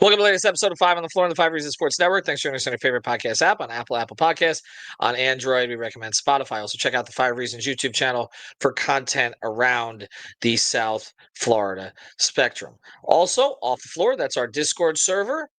Welcome to the latest episode of 5 on the Floor on the 5 Reasons Sports Network. Thanks for joining us on your favorite podcast app on Apple Podcasts. On Android, we recommend Spotify. Also, check out the 5 Reasons YouTube channel for content around the South Florida spectrum. Also, Off the Floor, that's our Discord server.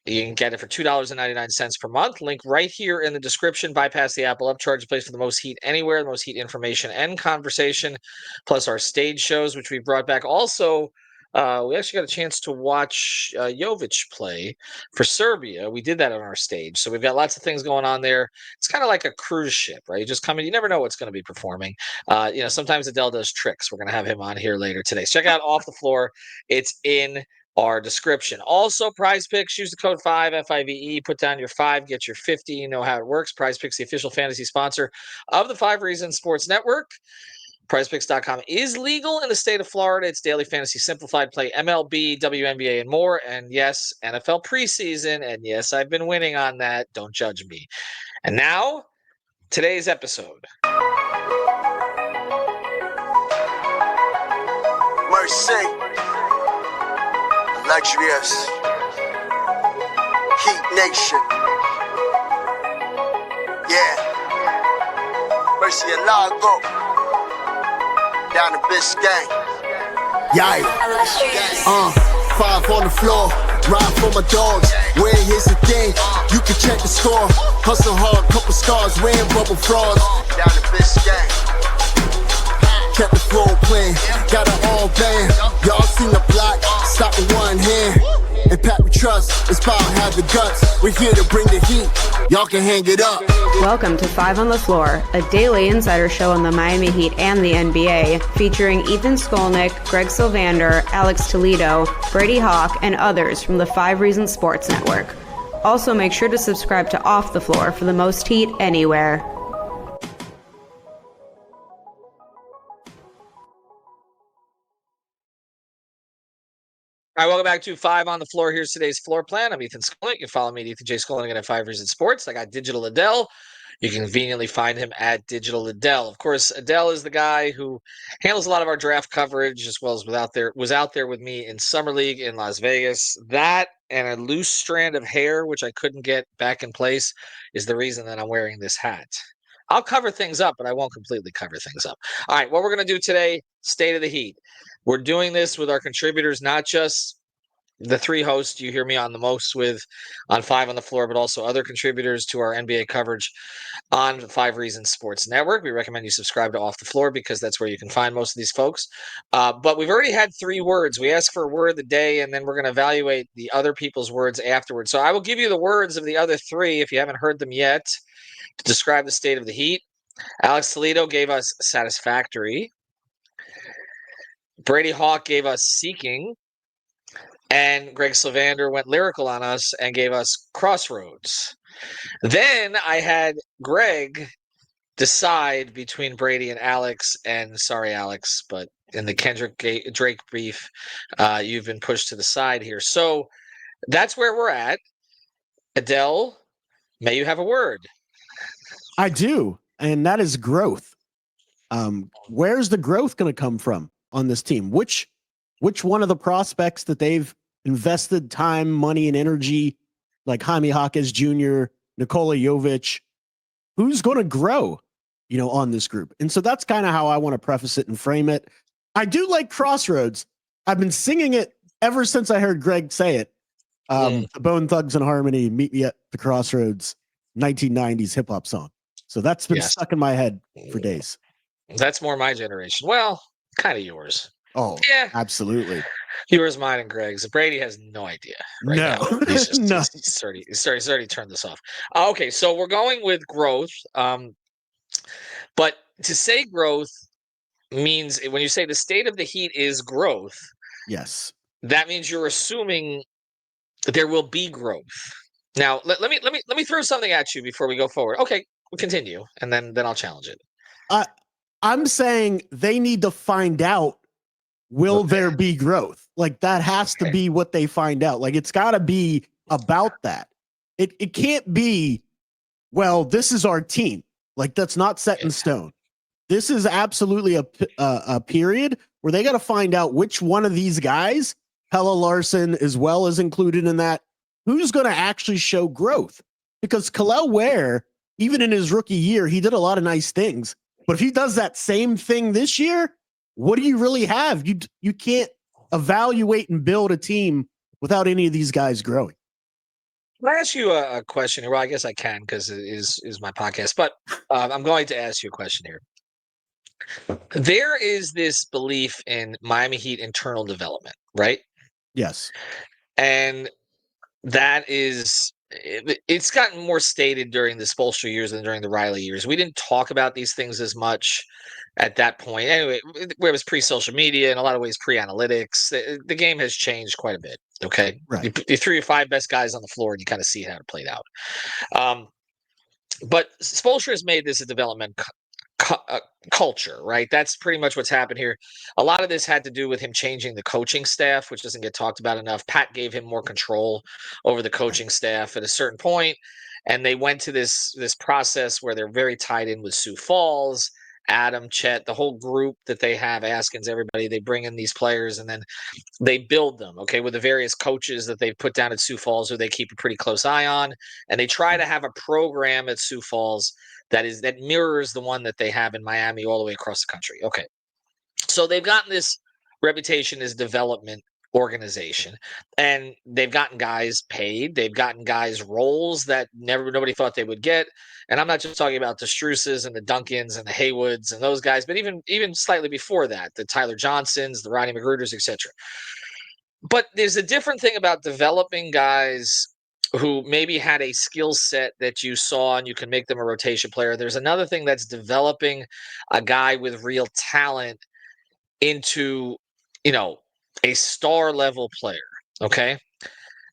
You can get it for $2.99 per month. Link right here in the description. Bypass the Apple upcharge. Place for the most heat anywhere, the most heat information and conversation, plus our stage shows, which we brought back. Also, we actually got a chance to watch Jovic play for Serbia. We did that on our stage. So we've got lots of things going on there. It's kind of like a cruise ship, right? You just come in, you never know what's going to be performing. Sometimes Adel does tricks. We're going to have him on here later today. So check out Off the Floor. It's in our description. Also, Prize Picks, use the code 5, F-I-V-E, put down your 5, get your 50. You know how it works. Prize Picks, the official fantasy sponsor of the 5 Reasons Sports Network. PrizePicks.com is legal in the state of Florida. It's daily fantasy simplified play, MLB, WNBA, and more. And yes, NFL preseason. And yes, I've been winning on that. Don't judge me. And now, today's episode. Mercy. Luxurious Heat Nation. Yeah. Mercy and Lago. Down to Biscayne. Yeah. 5 on the floor. Ride for my dogs. Where here's the thing. You can check the score. Hustle hard, couple scars. Wearing bubble frogs. Down to Biscayne. Kept the floor playing, got it all banned. Y'all seen the block, stop with one hand. And Pat we trust, it's power have the guts. We're here to bring the heat, y'all can hang it up. Welcome to 5 on the Floor, a daily insider show on the Miami Heat and the NBA, featuring Ethan Skolnick, Greg Sylvander, Alex Toledo, Brady Hawk, and others from the 5 Reasons Sports Network. Also, make sure to subscribe to Off the Floor for the most heat anywhere. All right, welcome back to 5 on the Floor. Here's today's floor plan. I'm Ethan Skolnick. You can follow me at Ethan J. Skolnick at 5 Reasons Sports. I got Digital Adel. You can conveniently find him at Digital Adel. Of course, Adel is the guy who handles a lot of our draft coverage, as well as was out there with me in Summer League in Las Vegas. That and a loose strand of hair, which I couldn't get back in place, is the reason that I'm wearing this hat. I'll cover things up, but I won't completely cover things up. All right, what we're going to do today, State of the Heat. We're doing this with our contributors, not just the 3 hosts you hear me on the most with on 5 on the Floor, but also other contributors to our NBA coverage on 5 Reasons Sports Network. We recommend you subscribe to Off the Floor because that's where you can find most of these folks. But we've already had 3 words. We asked for a word of the day, and then we're going to evaluate the other people's words afterwards. So I will give you the words of the other 3 if you haven't heard them yet to describe the state of the Heat. Alex Toledo gave us satisfactory. Brady Hawk gave us seeking. And Greg Sylvander went lyrical on us and gave us crossroads. Then I had Greg decide between Brady and Alex. And sorry, Alex, but in the Kendrick Drake beef, you've been pushed to the side here. So that's where we're at. Adel, may you have a word? I do, and that is growth. Where's the growth going to come from on this team? Which one of the prospects that they've invested time, money, and energy, like Jaime Jaquez Jr., Nikola Jovic, who's going to grow, on this group? And so that's kind of how I want to preface it and frame it. I do like Crossroads. I've been singing it ever since I heard Greg say it. The Bone Thugs and Harmony, Meet Me at the Crossroads, 1990s hip hop song. So that's been stuck in my head for days. That's more my generation. Well, kind of yours. Oh, yeah, absolutely. Yours, mine, and Greg's. Brady has no idea right now. He's already turned this off. Okay, so we're going with growth. But to say growth means when you say the state of the Heat is growth. Yes. That means you're assuming that there will be growth. Now, let me throw something at you before we go forward. Okay, we'll continue, and then I'll challenge it. I'm saying they need to find out, will there be growth? Like, that has to be what they find out. Like, it's got to be about that. It can't be, well, this is our team. Like, that's not set in stone. This is absolutely a period where they got to find out which one of these guys Pella Larson as well is included in that. Who's going to actually show growth? Because Kalel Ware, even in his rookie year, he did a lot of nice things. But if he does that same thing this year, what do you really have? You can't evaluate and build a team without any of these guys growing. Can I ask you a question here? Well, I guess I can because it is my podcast, but I'm going to ask you a question here. There is this belief in Miami Heat internal development, right? Yes. And that is it's gotten more stated during the Spoelstra years than during the Riley years. We didn't talk about these things as much at that point. Anyway, where it was pre-social media, in a lot of ways pre-analytics. The game has changed quite a bit. Okay, Right. you threw your 5 best guys on the floor, and you kind of see how it played out. But Spoelstra has made this a development culture, right? That's pretty much what's happened here. A lot of this had to do with him changing the coaching staff, which doesn't get talked about enough. Pat gave him more control over the coaching staff at a certain point, and they went to this process where they're very tied in with Sioux Falls, Adam, Chet, the whole group that they have, Askins, everybody. They bring in these players, and then they build them, okay, with the various coaches that they've put down at Sioux Falls who they keep a pretty close eye on, and they try to have a program at Sioux Falls that mirrors the one that they have in Miami all the way across the country. Okay. So they've gotten this reputation as development organization, and they've gotten guys paid. They've gotten guys roles that nobody thought they would get. And I'm not just talking about the Struces and the Duncans and the Haywoods and those guys, but even slightly before that, the Tyler Johnsons, the Ronnie Magruders, etc. But there's a different thing about developing guys who maybe had a skill set that you saw and you can make them a rotation player. There's another thing that's developing a guy with real talent into, a star level player. Okay.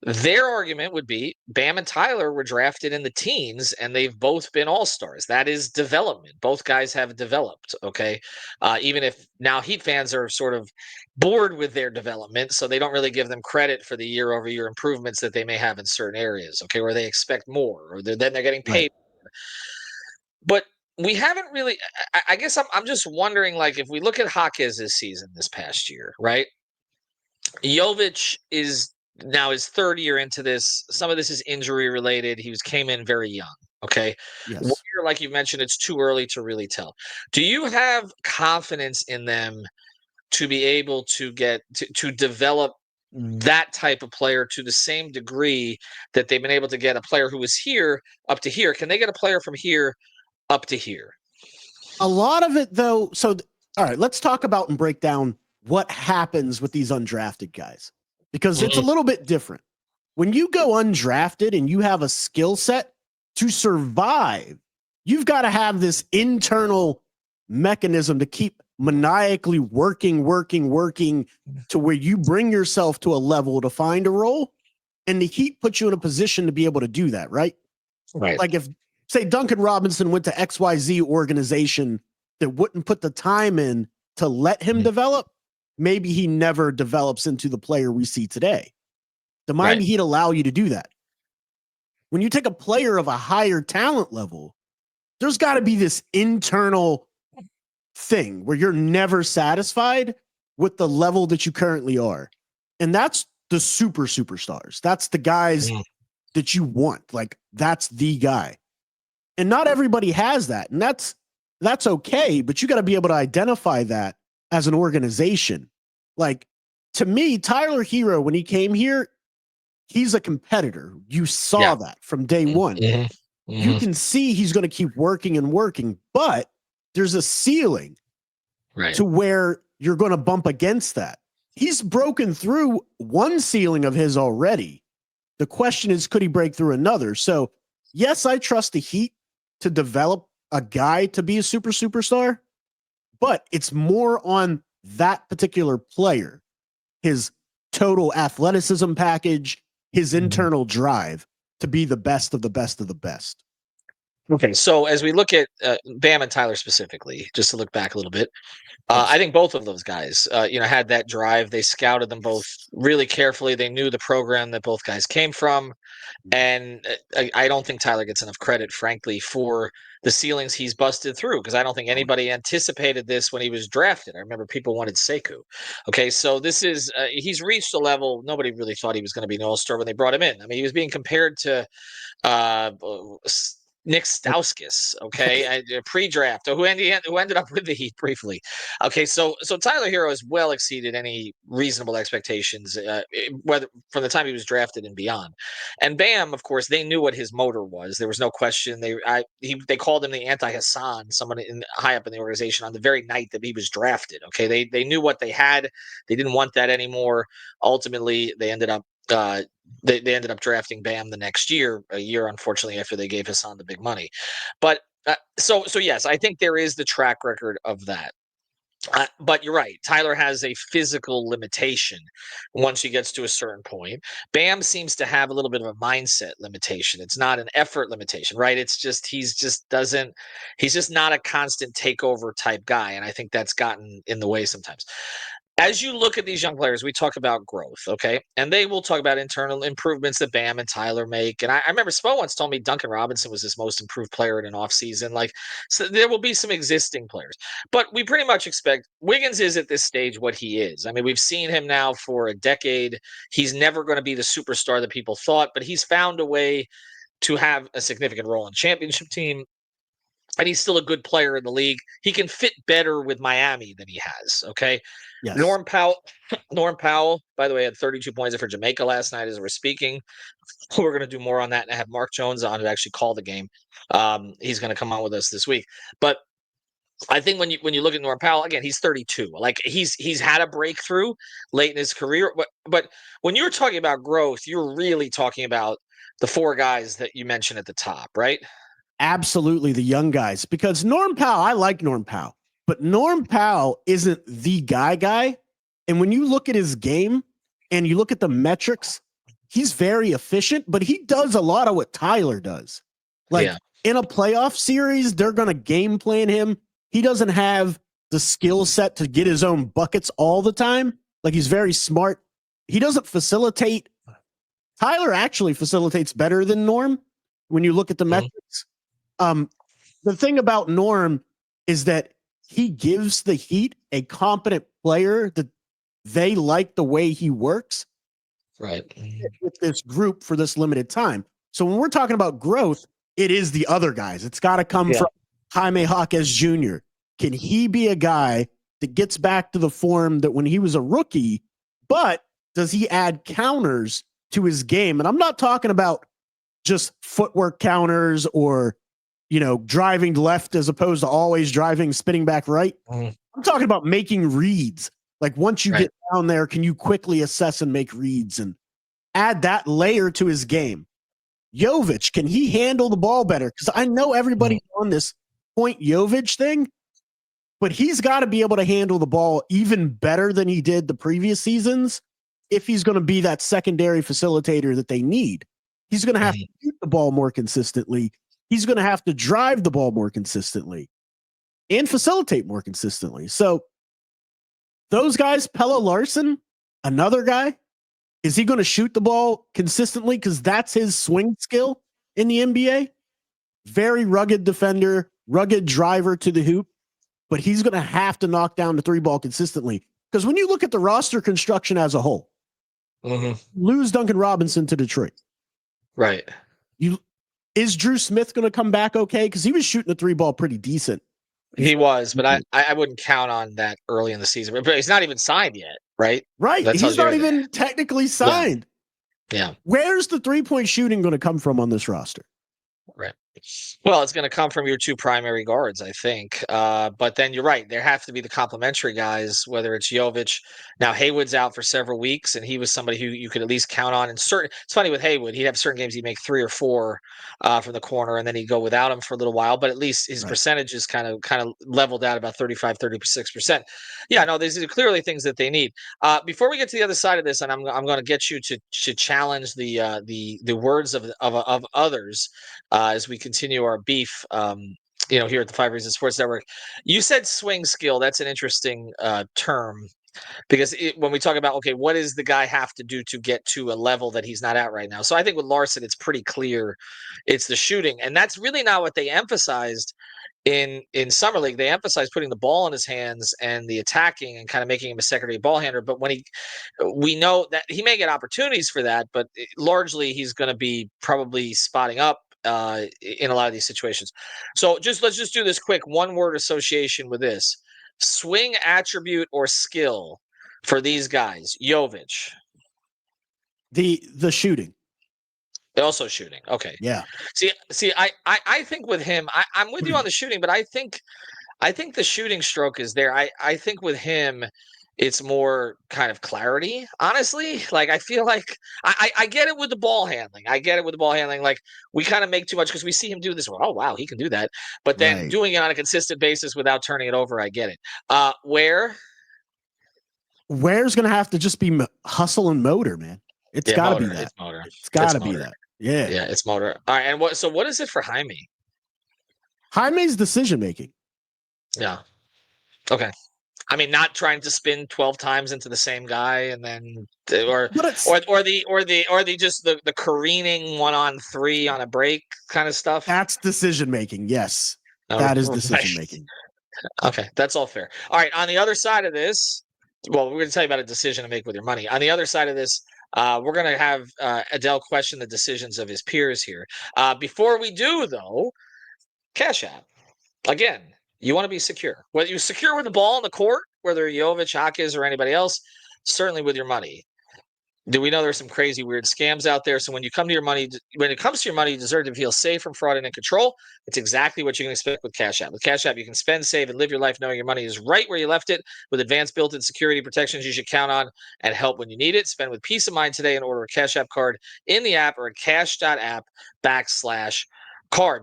Their argument would be Bam and Tyler were drafted in the teens and they've both been all-stars. That is development. Both guys have developed, okay? Even if now Heat fans are sort of bored with their development, so they don't really give them credit for the year-over-year improvements that they may have in certain areas, okay, where they expect more, or then they're getting paid. Right. But we haven't really I guess I'm just wondering, like, if we look at Jaquez this season, this past year, right? Jovic is now his 3rd year into this. Some of this is injury related. He came in very young. Okay. Yes. Where, like you mentioned, it's too early to really tell. Do you have confidence in them to be able to get to develop that type of player to the same degree that they've been able to get a player who was here up to here? Can they get a player from here up to here? A lot of it, though. So, all right, let's talk about and break down what happens with these undrafted guys, because it's a little bit different. When you go undrafted and you have a skill set to survive, you've got to have this internal mechanism to keep maniacally working to where you bring yourself to a level to find a role, and the Heat puts you in a position to be able to do that, right? Right. Like if, say, Duncan Robinson went to XYZ organization that wouldn't put the time in to let him develop, maybe he never develops into the player we see today. The Miami Heat allow you to do that. When you take a player of a higher talent level, there's got to be this internal thing where you're never satisfied with the level that you currently are. And that's the superstars. That's the guys that you want. Like, that's the guy. And not everybody has that. And that's okay, but you got to be able to identify that as an organization. Like, to me, Tyler Hero, when he came here, he's a competitor. You saw that from day one. You can see he's going to keep working, but there's a ceiling to where you're going to bump against that. He's broken through one ceiling of his already. The question is, could he break through another? So, yes, I trust the Heat to develop a guy to be a superstar, but it's more on that particular player, his total athleticism package, his internal drive to be the best of the best of the best. Okay, so as we look at Bam and Tyler specifically, just to look back a little bit, I think both of those guys, had that drive. They scouted them both really carefully. They knew the program that both guys came from, and I don't think Tyler gets enough credit, frankly, for the ceilings he's busted through, because I don't think anybody anticipated this when he was drafted. I remember people wanted Sekou. Okay, so this is he's reached a level nobody really thought he was going to be an all-star when they brought him in. I mean, he was being compared to uh, Nick Stauskas, okay, pre-draft, who ended up with the Heat briefly. Okay, so Tyler Hero has well exceeded any reasonable expectations, whether from the time he was drafted and beyond. And Bam, of course, they knew what his motor was. There was no question. They called him the anti-Hassan, someone high up in the organization, on the very night that he was drafted. Okay, they knew what they had. They didn't want that anymore. Ultimately, they ended up they ended up drafting Bam the next year, a year unfortunately after they gave Hassan the big money. But so yes, I think there is the track record of that. But you're right. Tyler has a physical limitation once he gets to a certain point. Bam seems to have a little bit of a mindset limitation. It's not an effort limitation, right? It's just he's just not a constant takeover type guy, and I think that's gotten in the way sometimes. As you look at these young players, we talk about growth, okay? And they will talk about internal improvements that Bam and Tyler make. And I remember Spo once told me Duncan Robinson was his most improved player in an offseason. Like, so there will be some existing players. But we pretty much expect Wiggins is at this stage what he is. I mean, we've seen him now for a decade. He's never going to be the superstar that people thought, but he's found a way to have a significant role in championship team. And he's still a good player in the league. He can fit better with Miami than he has. Okay. Yes. Norm Powell, by the way, had 32 points for Jamaica last night as we're speaking. We're going to do more on that and have Mark Jones on to actually call the game. He's going to come on with us this week. But I think when you look at Norm Powell, again, he's 32. Like he's had a breakthrough late in his career. But when you're talking about growth, you're really talking about the four guys that you mentioned at the top, right? Absolutely, the young guys. Because Norm Powell, I like Norm Powell, but Norm Powell isn't the guy. And when you look at his game and you look at the metrics, he's very efficient, but he does a lot of what Tyler does. Like in a playoff series, they're going to game plan him. He doesn't have the skill set to get his own buckets all the time. Like he's very smart. He doesn't facilitate. Tyler actually facilitates better than Norm when you look at the metrics. The thing about Norm is that he gives the Heat a competent player that they like the way he works. Right. With this group for this limited time. So when we're talking about growth, it is the other guys. It's got to come from Jaime Jaquez Jr. Can he be a guy that gets back to the form that when he was a rookie, but does he add counters to his game? And I'm not talking about just footwork counters or, driving left as opposed to always driving, spinning back right. I'm talking about making reads. Like once you get down there, can you quickly assess and make reads and add that layer to his game? Jovic, can he handle the ball better? Because I know everybody's on this point Jovic thing, but he's got to be able to handle the ball even better than he did the previous seasons if he's going to be that secondary facilitator that they need. He's going to have to shoot the ball more consistently. He's going to have to drive the ball more consistently and facilitate more consistently. So those guys, Pelle Larsson, another guy, is he going to shoot the ball consistently? Because that's his swing skill in the NBA. Very rugged defender, rugged driver to the hoop, but he's going to have to knock down the three ball consistently. Because when you look at the roster construction as a whole, lose Duncan Robinson to Detroit. Right. Is Drew Smith going to come back okay? Because he was shooting the three ball pretty decent. He was, but I wouldn't count on that early in the season. But he's not even signed yet, right? Right. He's not even technically signed. Yeah. Where's the 3-point shooting going to come from on this roster? Right. Well, it's going to come from your two primary guards, I think. But then you're right. There have to be the complementary guys, whether it's Jovic. Now, Haywood's out for several weeks, and he was somebody who you could at least count on. And it's funny with Haywood, he'd have certain games he'd make 3 or 4 from the corner, and then he'd go without him for a little while. But at least his percentages kind of leveled out about 36%. Yeah, no, these are clearly things that they need. Before we get to the other side of this, and I'm going to get you to challenge the words of others as we continue our beef here at the Five Reasons Sports Network. You said swing skill. That's an interesting term because when we talk about, okay, what does the guy have to do to get to a level that he's not at right now? So I think with Larson, it's pretty clear it's the shooting. And that's really not what they emphasized in summer league. They emphasized putting the ball in his hands and the attacking and kind of making him a secondary ball handler. But we know that he may get opportunities for that, but largely he's going to be probably spotting up in a lot of these situations. So let's just do this quick one word association with this: swing attribute or skill for these guys. Jovic. The shooting. Also shooting. Okay. Yeah. See, I think with him, I'm with you on the shooting, but I think the shooting stroke is there. I think with him, it's more kind of clarity, honestly. Like, I feel like I get it with the ball handling. Like, we kind of make too much because we see him do this. Well, oh, wow, he can do that. But then Right. doing it on a consistent basis without turning it over, I get it. Where's going to have to just be hustle and motor, man. It's got to be that. It's motor. It's got to be that. Yeah. Yeah, it's motor. All right, and what is it for Jaime? Jaime's decision making. Yeah. Okay. I mean, not trying to spin 12 times into the same guy, and then or the just the careening 1-on-3 on a break kind of stuff. That's decision making. Yes, that is decision making. Okay, that's all fair. All right, on the other side of this, well, we're going to tell you about a decision to make with your money. On the other side of this, we're going to have Adel question the decisions of his peers here. Before we do, though, Cash App. Again, you want to be secure. Whether you're secure with the ball in the court, whether Jovic, Hawkins, or anybody else, certainly with your money. Do we know there's some crazy, weird scams out there? So when it comes to your money, you deserve to feel safe from fraud and in control. It's exactly what you can expect with Cash App. With Cash App, you can spend, save, and live your life knowing your money is right where you left it. With advanced built-in security protections you should count on and help when you need it. Spend with peace of mind today and order a Cash App card in the app or at cash.app/card.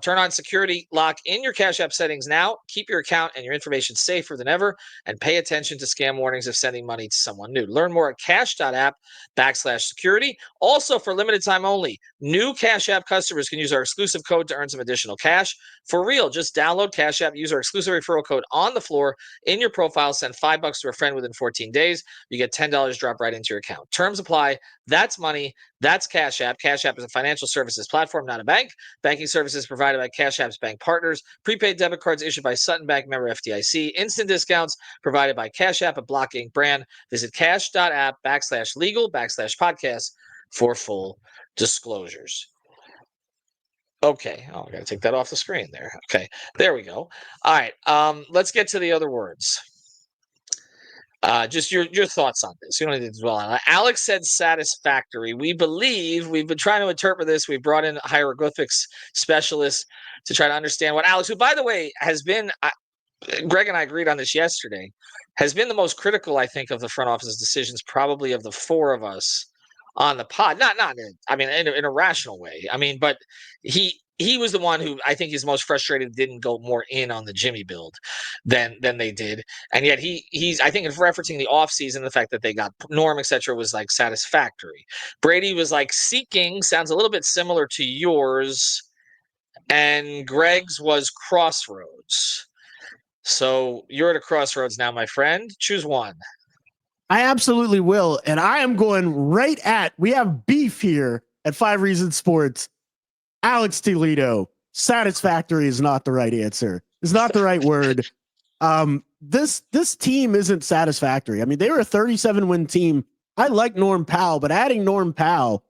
Turn on security lock in your Cash App settings now. Keep your account and your information safer than ever, and pay attention to scam warnings if sending money to someone new. Learn more at cash.app/security. Also, for limited time only, new Cash App customers can use our exclusive code to earn some additional cash. For real, just download Cash App, use our exclusive referral code on the floor in your profile, send $5 to a friend within 14 days. You get $10 drop right into your account. Terms apply. That's money. That's Cash App. Cash App is a financial services platform, not a bank. Banking services provided by Cash App's bank partners. Prepaid debit cards issued by Sutton Bank, member FDIC. Instant discounts provided by Cash App, a Block Inc. brand. Visit cash.app/legal/podcast for full disclosures. Okay. Oh, I got to take that off the screen there. Okay. There we go. All right. Let's get to the other words. Just your thoughts on this. You don't need to dwell on it. Alex said satisfactory. We believe we've been trying to interpret this. We brought in hieroglyphics specialists to try to understand what Alex, who, by the way, has been, Greg and I agreed on this yesterday, has been the most critical, I think, of the front office's decisions, probably of the four of us on the pod. Not in a rational way. I mean, but he was the one who I think is most frustrated didn't go more in on the Jimmy build than they did. And yet he's I think in referencing the offseason, the fact that they got Norm, etc., was like satisfactory. Brady was like seeking, sounds a little bit similar to yours, and Greg's was crossroads. So you're at a crossroads now, my friend. Choose one. I absolutely will. And I am going right at, we have beef here at Five Reasons Sports. Alex Toledo, satisfactory is not the right answer. It's not the right word. This team isn't satisfactory. I mean, they were a 37-win team. I like Norm Powell, but adding Norm Powell,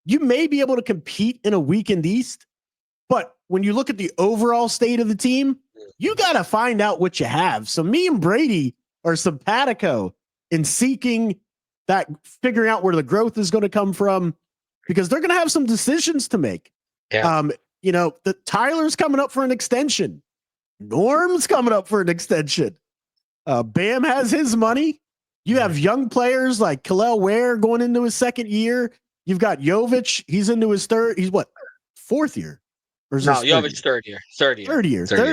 you may be able to compete in a weakened East. But when you look at the overall state of the team, you got to find out what you have. So me and Brady are simpatico in seeking that, figuring out where the growth is going to come from, because they're going to have some decisions to make. Yeah. The Tyler's coming up for an extension. Norm's coming up for an extension. Bam has his money. You have young players like Khalil Ware going into his second year. You've got Jovic. He's into his fourth year. Or is No, this Jovic third year. Third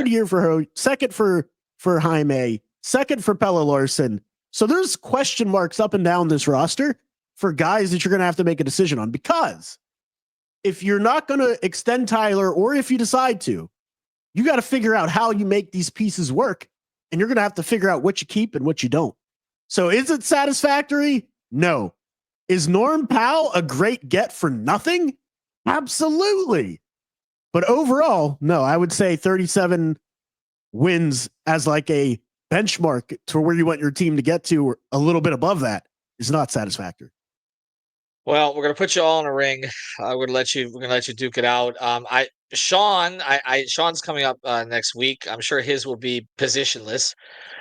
year for her. Second for Jaime. Second for Pella Larson. So there's question marks up and down this roster for guys that you're going to have to make a decision on, because if you're not going to extend Tyler, or if you decide to, You got to figure out how you make these pieces work, and you're going to have to figure out what you keep and what you don't. So is it satisfactory? No. Is Norm Powell a great get for nothing? Absolutely. But overall, no, I would say 37 wins as like a benchmark to where you want your team to get to, or a little bit above that, is not satisfactory. Well, we're gonna put you all in a ring. We're gonna let you duke it out. Sean's coming up next week. I'm sure his will be positionless.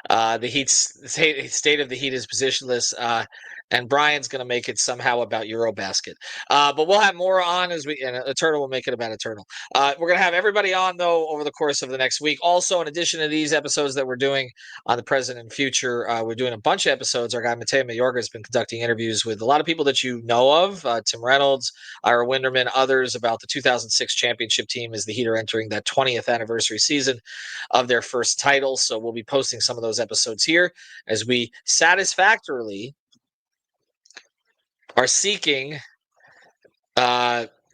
The state of the Heat is positionless, and Brian's going to make it somehow about Eurobasket. But we'll have more on and Eternal will make it about Eternal. We're going to have everybody on, though, over the course of the next week. Also, in addition to these episodes that we're doing on the present and future, we're doing a bunch of episodes. Our guy Mateo Mayorga has been conducting interviews with a lot of people that you know of, Tim Reynolds, Ira Winderman, others, about the 2006 championship team as the Heat are entering that 20th anniversary season of their first title. So we'll be posting some of those episodes here as we satisfactorily are seeking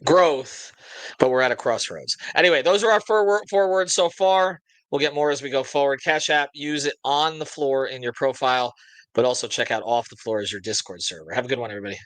growth, but we're at a crossroads. Anyway, those are our four words so far. We'll get more as we go forward. Cash App, use it on the floor in your profile, but also check out Off the Floor as your Discord server. Have a good one, everybody.